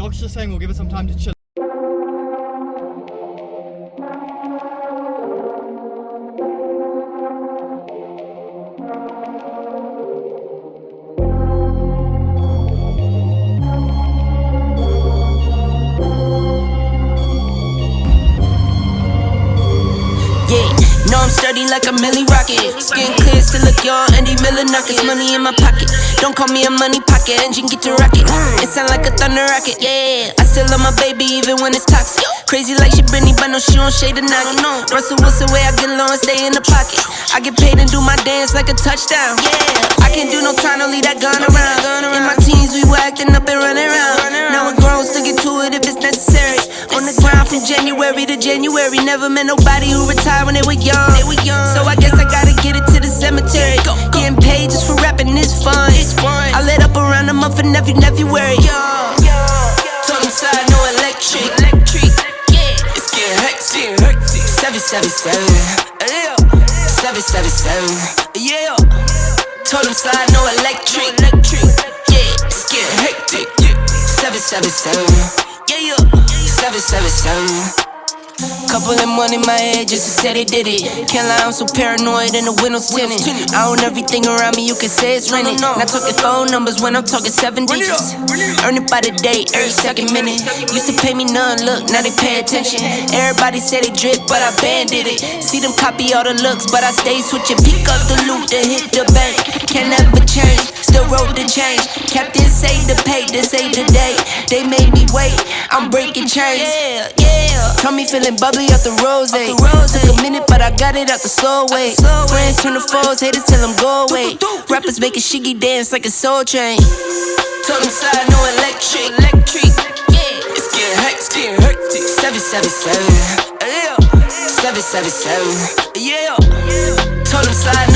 Doc's just saying we'll give it some time to chill. I'm sturdy like a milli rocket. Skin clear, still look young, Andy Miller knockers. Money in my pocket, don't call me a money pocket. Engine get to rocket, it sound like a thunder rocket. Yeah, I still love my baby even when it's toxic. Crazy like she Britney, but no, she don't shade the knock it. Russell Wilson way I get low and stay in the pocket. I get paid and do my dance like a touchdown. Yeah, I can't do no time, don't leave that gun around. In my teens, we were acting up and running around. Now we're grown, still get to it if it's necessary. On the ground from January to January. Never met nobody who retired when they were young. So I guess I gotta get it to the cemetery. Getting paid just for rapping is fun. I lit up around a month in every February. Told him side, no electric. It's getting hectic. 777. 777. Yeah. Told him slide, no electric. Yeah, it's getting hectic. 777. Yeah, 777. Couple of money in my head just to say they did it. Can't lie, I'm so paranoid and the windows tinted. I own everything around me, you can say it's rented. Not talking phone numbers when I'm talking 7 digits. Earn it by the day, every second minute. Used to pay me none, look, now they pay attention. Everybody say they drip, but I banded it. See them copy all the looks, but I stay switching. Pick up the loot, then hit the bank. Can't never change, still wrote the change. Captain say the pay, this ain't the day. They made me wait, I'm breaking chains. Yeah. Tell me feeling bubbly off the rose. Took a minute, but I got it out the slow way. Friends turn to foes, haters tell them go away. Rappers making shiggy dance like a soul train. Told them side, no electric. Yeah, it's getting hectic. 777. 777. Yeah. Told them slide,